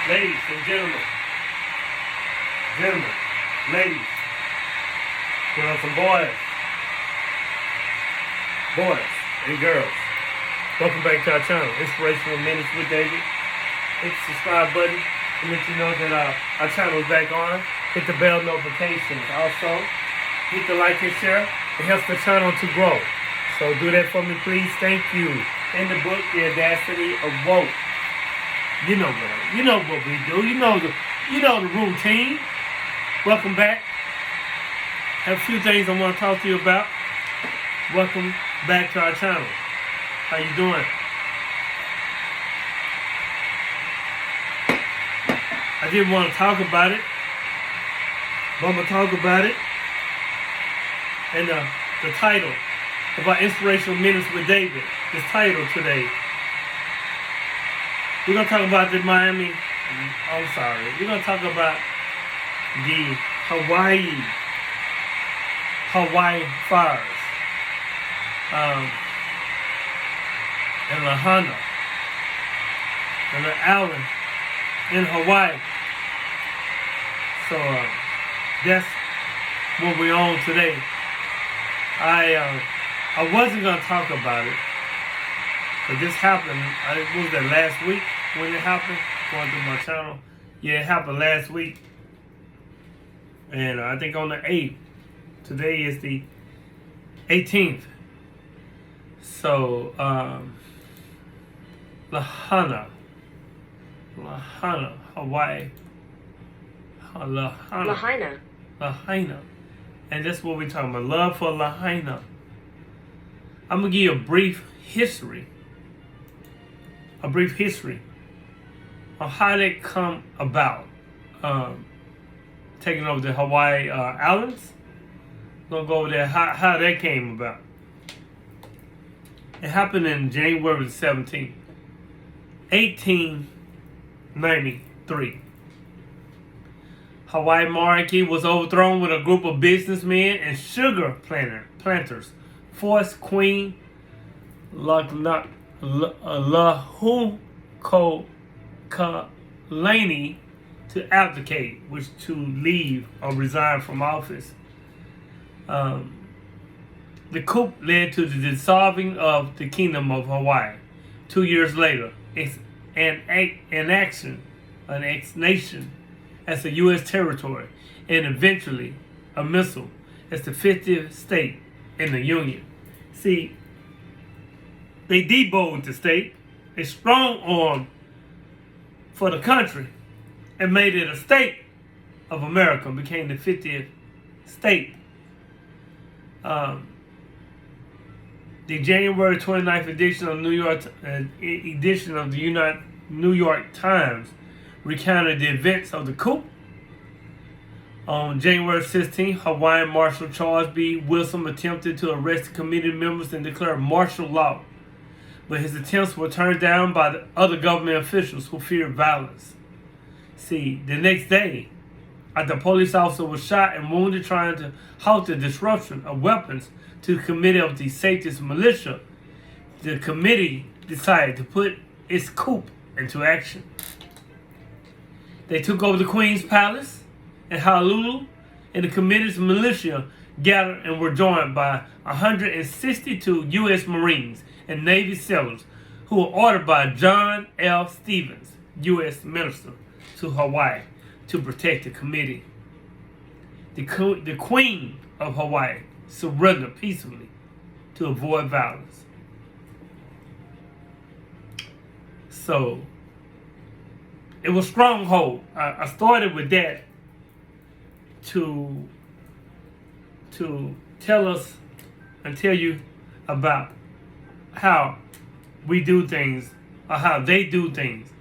ladies and gentlemen, ladies, put on some boys and girls. Welcome back to our channel, Inspirational Minutes with David. Hit the subscribe button to let you know that our channel is back on. Hit the bell notifications. Also, hit the like and share. It helps the channel to grow. So do that for me, please. Thank you. In the book, The Audacity of Woke. You know what we do. You know the routine. Welcome back. Have a few things I want to talk to you about. Welcome back to our channel. How you doing? I didn't want to talk about it, but I'm going to talk about it. And the title of our Inspirational Minutes with David, this title today, we're going to talk about the Miami, we're going to talk about the Hawaii fires. And Lahaina, and the island in Hawaii. So that's what we're on today. I wasn't gonna talk about it, but this happened. What was that, last week when it happened? Going through my channel, yeah, it happened last week, and I think on the 8th. Today is the 18th. So Lahaina, Hawaii. Lahaina. And that's what we're talking about. Love for Lahaina. I'm going to give you a brief history of how they come about. Taking over the Hawaii Islands. Going to go over there, how that came about. It happened in January 17th, 1893. Hawaii monarchy was overthrown when a group of businessmen and sugar planters forced Queen Lahukokalani to abdicate, which to leave or resign from office. The coup led to the dissolving of the Kingdom of Hawaii. 2 years later, its annexation as a U.S. territory, and eventually a missile as the 50th state in the Union. See, they debowed the state, a strong arm for the country, and made it a state of America, became the 50th state. The January 29th edition of the New York Times recounted the events of the coup. On January 16th, Hawaiian Marshal Charles B. Wilson attempted to arrest the committee members and declare martial law, but his attempts were turned down by the other government officials who feared violence. See, the next day, the police officer was shot and wounded trying to halt the disruption of weapons to the Committee of the Safety's militia. The committee decided to put its coup into action. They took over the Queen's Palace in Honolulu, and the committee's militia gathered and were joined by 162 U.S. Marines and Navy sailors who were ordered by John L. Stevens, U.S. Minister to Hawaii, to protect the committee. The Queen of Hawaii surrendered peacefully to avoid violence. So, it was stronghold. I started with that to tell us and tell you about how we do things, or how they do things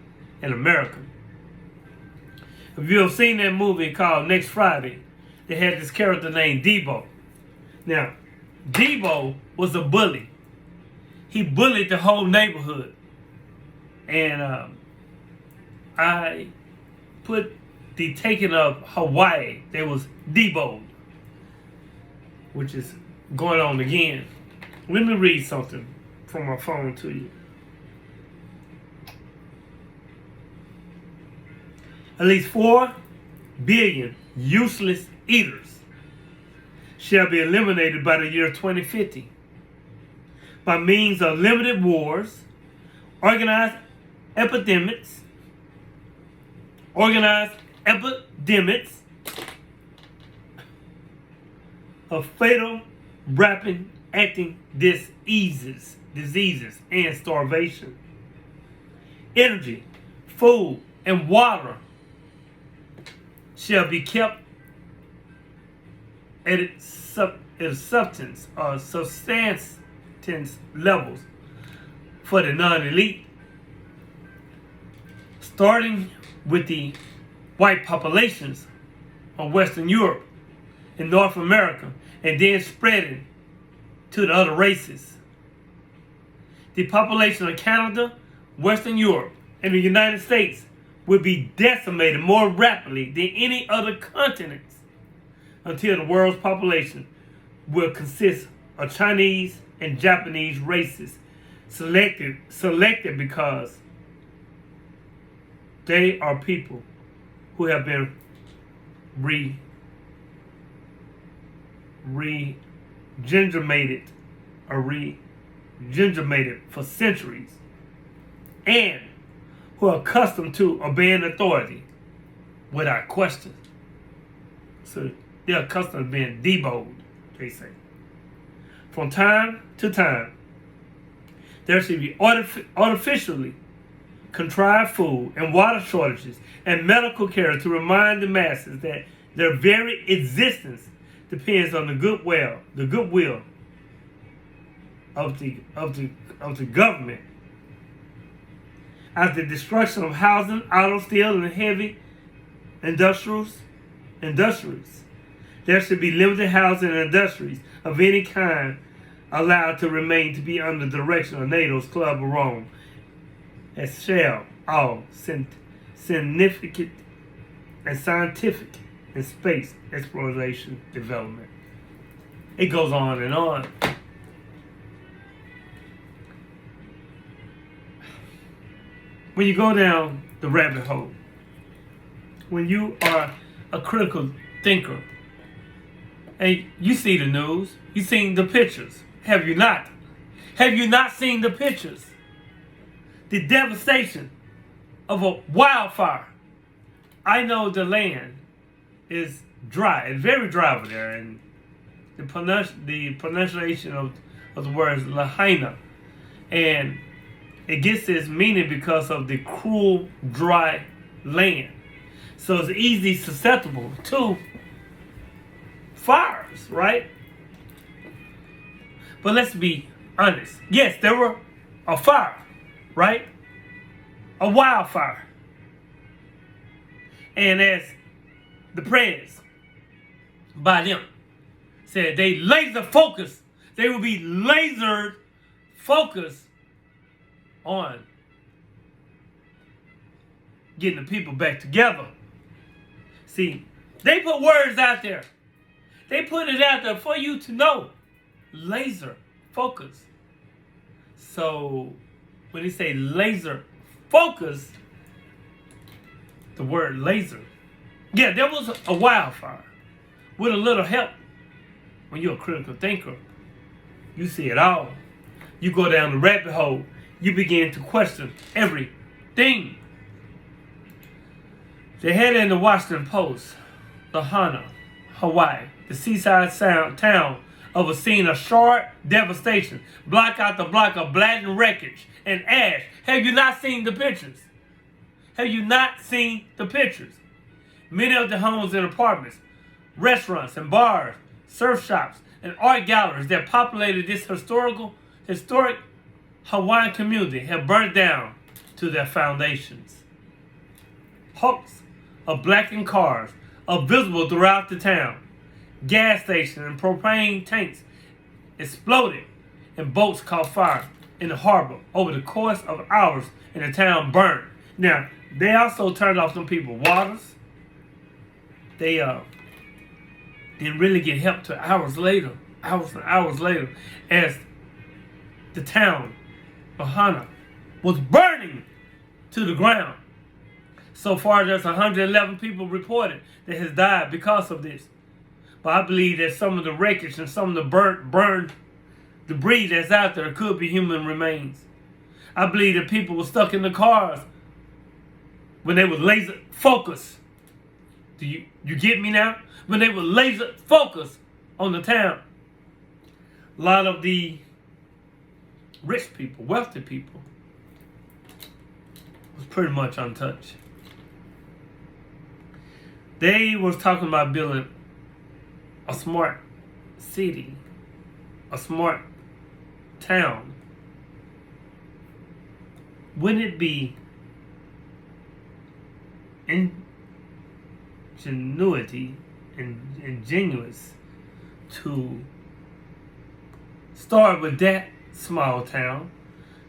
in America. If you have seen that movie called Next Friday, they had this character named Debo. Now, Debo was a bully. He bullied the whole neighborhood. And I put the taking of Hawaii, there was Debo, which is going on again. Let me read something from my phone to you. At least 4 billion useless eaters shall be eliminated by the year 2050 by means of limited wars, organized epidemics, of fatal, rapid acting diseases, and starvation. Energy, food, and water shall be kept at its substance levels for the non-elite, starting with the white populations of Western Europe and North America, and then spreading to the other races. The population of Canada, Western Europe, and the United States will be decimated more rapidly than any other continents until the world's population will consist of Chinese and Japanese races selected because they are people who have been regenerated for centuries and who are accustomed to obeying authority without question. So they're accustomed to being deboned, they say. From time to time, there should be artificially contrived food and water shortages and medical care to remind the masses that their very existence depends on the goodwill of the government. As the destruction of housing, auto, steel, and heavy industries, there should be limited housing and industries of any kind allowed to remain to be under the direction of NATO's Club of Rome, as shall all significant and scientific and space exploration development. It goes on and on. When you go down the rabbit hole, when you are a critical thinker, and you see the news, you've seen the pictures. Have you not? Have you not seen the pictures? The devastation of a wildfire. I know the land is dry. It's very dry over there, and the pronunciation of the word is Lahaina, and it gets its meaning because of the cruel, dry land. So it's easily susceptible to fires, right? But let's be honest. Yes, there were a fire, right? A wildfire. And as the prayers by them said, they laser focused. They will be laser focused on getting the people back together. See, they put words out there. They put it out there for you to know. Laser focus. So when they say laser focus, the word laser. Yeah, there was a wildfire. With a little help, when you're a critical thinker, you see it all. You go down the rabbit hole. You begin to question everything. They had in the Washington Post, Lahaina, Hawaii, the seaside town of a scene of sharp devastation, block after block of blackened wreckage and ash. Have you not seen the pictures? Have you not seen the pictures? Many of the homes and apartments, restaurants and bars, surf shops, and art galleries that populated this historic Hawaiian community have burnt down to their foundations. Hulks of blackened cars are visible throughout the town. Gas stations and propane tanks exploded and boats caught fire in the harbor over the course of hours, and the town burned. Now, they also turned off them people waters. They didn't really get help till hours and hours later, as the town of Hana was burning to the ground. So far, there's 111 people reported that has died because of this. But I believe that some of the wreckage and some of the burned debris that's out there could be human remains. I believe that people were stuck in the cars when they were laser focused. Do you get me now? When they were laser focused on the town. A lot of the rich people, wealthy people, was pretty much untouched. They was talking about building a smart city, a smart town. Wouldn't it be ingenious to start with that small town?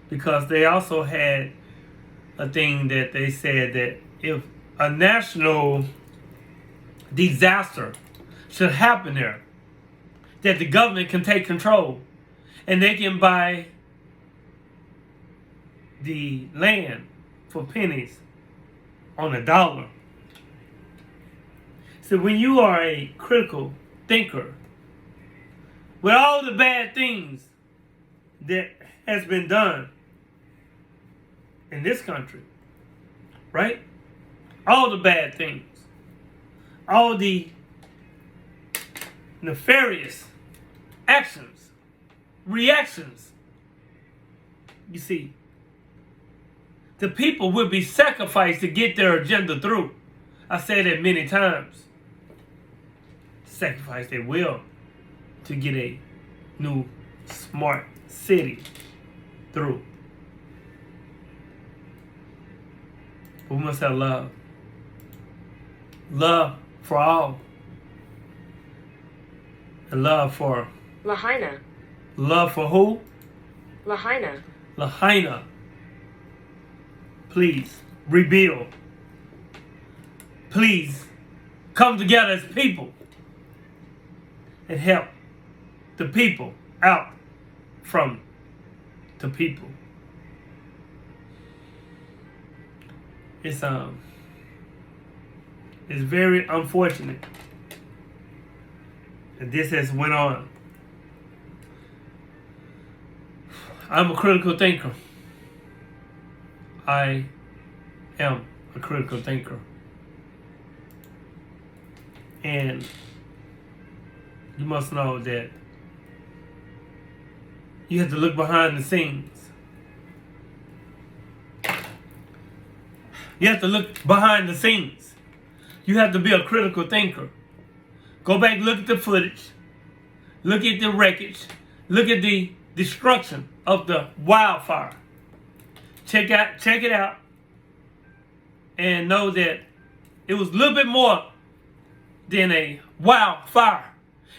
Because they also had a thing that they said that if a national disaster should happen there, that the government can take control and they can buy the land for pennies on a dollar. So when you are a critical thinker, with all the bad things that has been done in this country, right? All the bad things, all the nefarious actions, reactions, you see, the people will be sacrificed to get their agenda through. I said it many times. Sacrifice they will to get a new smart city through. But we must have love. Love for all. And love for Lahaina. Love for who? Lahaina. Lahaina. Please rebuild. Please come together as people and help the people out from the people. It's very unfortunate that this has went on. I'm a critical thinker. I am a critical thinker. And you must know that you have to look behind the scenes. You have to look behind the scenes. You have to be a critical thinker. Go back, look at the footage. Look at the wreckage. Look at the destruction of the wildfire. Check it out. And know that it was a little bit more than a wildfire.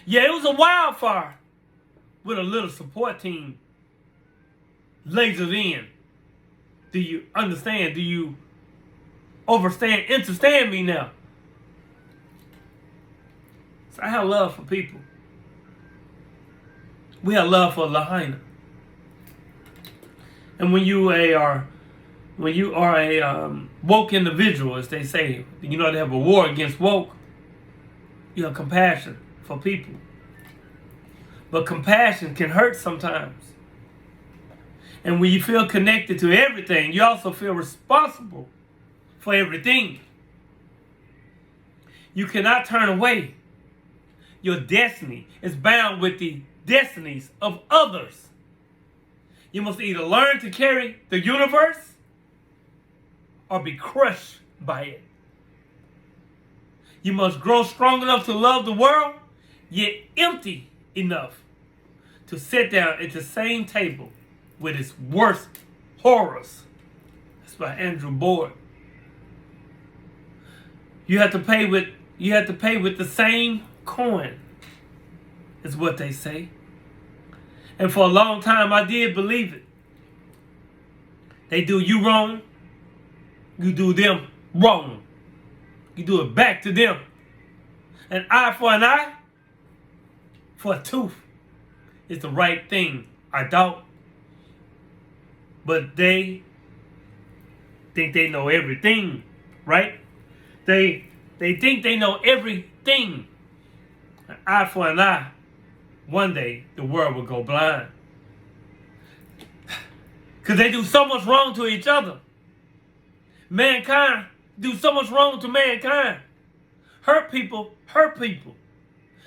Yeah, it was a wildfire with a little support team lasered in. Do you understand? Do you understand me now? So I have love for people. We have love for Lahaina. And when you are a woke individual, as they say, they have a war against woke. You have compassion for people. But compassion can hurt sometimes. And when you feel connected to everything, you also feel responsible for everything. You cannot turn away. Your destiny is bound with the destinies of others. You must either learn to carry the universe or be crushed by it. You must grow strong enough to love the world, yet empty enough to sit down at the same table with its worst horrors. That's by Andrew Boyd. You have to pay with the same coin, is what they say. And for a long time I did believe it. They do you wrong, you do them wrong. You do it back to them. An eye for an eye, for a tooth is the right thing, I doubt. But they think they know everything right? They think they know everything. An eye for an eye. One day, the world will go blind. Because they do so much wrong to each other. Mankind do so much wrong to mankind. Hurt people, hurt people.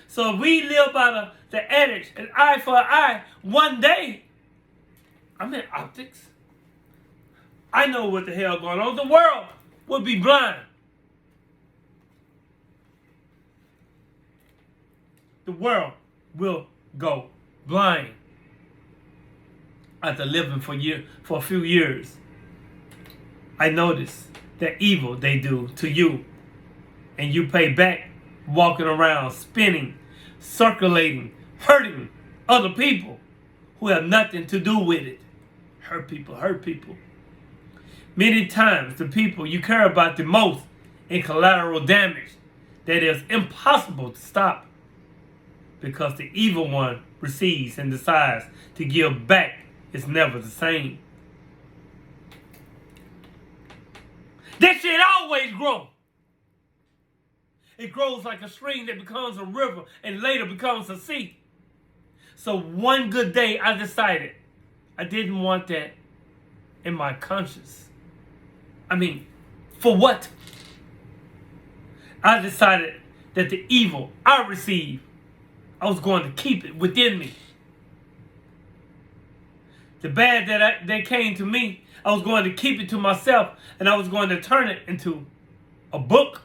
So if we live by the adage, an eye for an eye, one day, I'm in optics. I know what the hell going on. The world will be blind. The world will go blind after living for a few years. I notice the evil they do to you, and you pay back walking around, spinning, circulating, hurting other people who have nothing to do with it. Hurt people, hurt people. Many times the people you care about the most in collateral damage that is impossible to stop, because the evil one receives and decides to give back is never the same. That shit always grows. It grows like a stream that becomes a river and later becomes a sea. So one good day I decided I didn't want that in my conscience. I mean, for what? I decided that the evil I received, I was going to keep it within me. The bad that came to me, I was going to keep it to myself, and I was going to turn it into a book.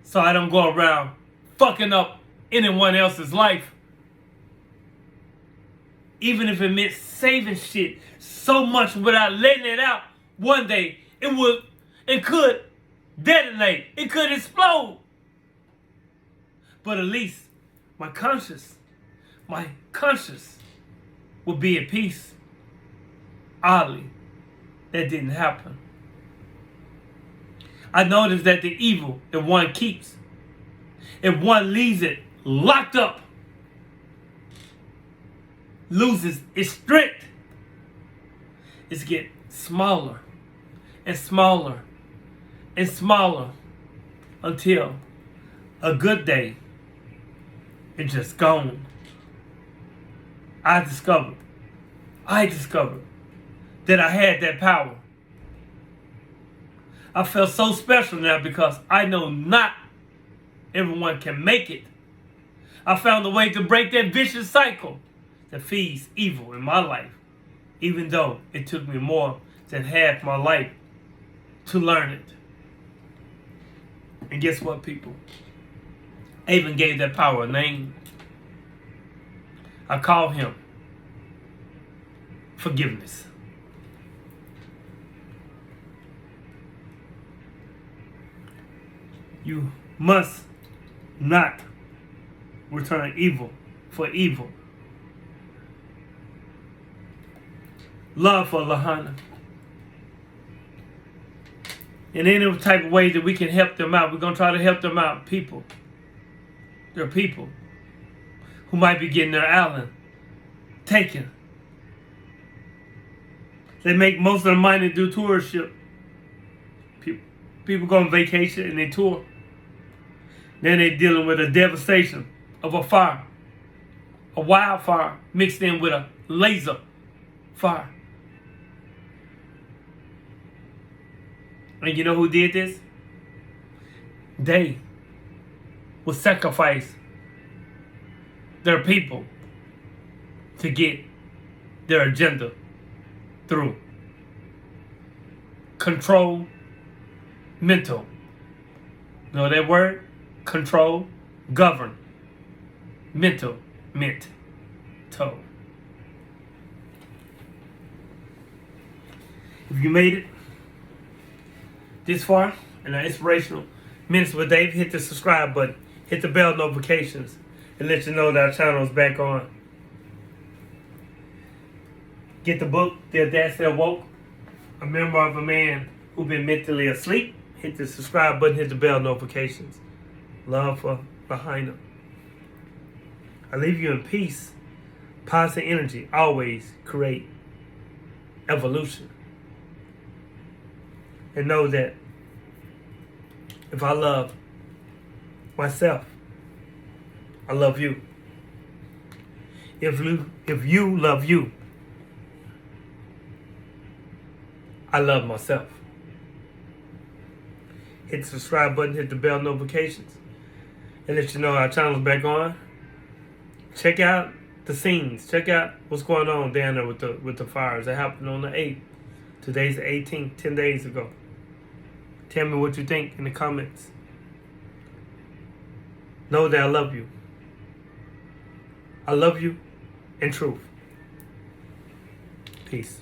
So I don't go around fucking up anyone else's life. Even if it meant saving shit so much without letting it out, one day it could detonate. It could explode. But at least my conscience will be at peace. Oddly, that didn't happen. I noticed that the evil that one keeps, if one leaves it locked up, loses its strength, it's get smaller and smaller and smaller until a good day it's just gone. I discovered that I had that power. I felt so special now because I know not everyone can make it. I found a way to break that vicious cycle that feeds evil in my life, even though it took me more than half my life to learn it. And guess what, people? I even gave that power a name. I call him forgiveness. You must not return evil for evil. Love for Lahaina. In any type of way that we can help them out, we're going to try to help them out. People. There are people who might be getting their island taken. They make most of their money do tourship. People go on vacation and they tour. Then they're dealing with a devastation of a fire. A wildfire mixed in with a laser fire. And you know who did this? They will sacrifice their people to get their agenda through. Control, mental. You know that word? Control, govern, mental, toe. If you made it this far in our Inspirational Minutes with Dave, hit the subscribe button, hit the bell notifications, and let you know that our channel is back on. Get the book, The Audacity Awoke, a memoir of a man who's been mentally asleep. Hit the subscribe button, hit the bell notifications. Love for Lahaina. I leave you in peace. Positive energy always create evolution. And know that if I love myself, I love you. If you love you, I love myself. Hit the subscribe button, hit the bell notifications, and let you know our channel's back on. Check out the scenes. Check out what's going on down there with the fires that happened on the 8th. Today's the 18th, 10 days ago. Tell me what you think in the comments. Know that I love you. I love you in truth. Peace.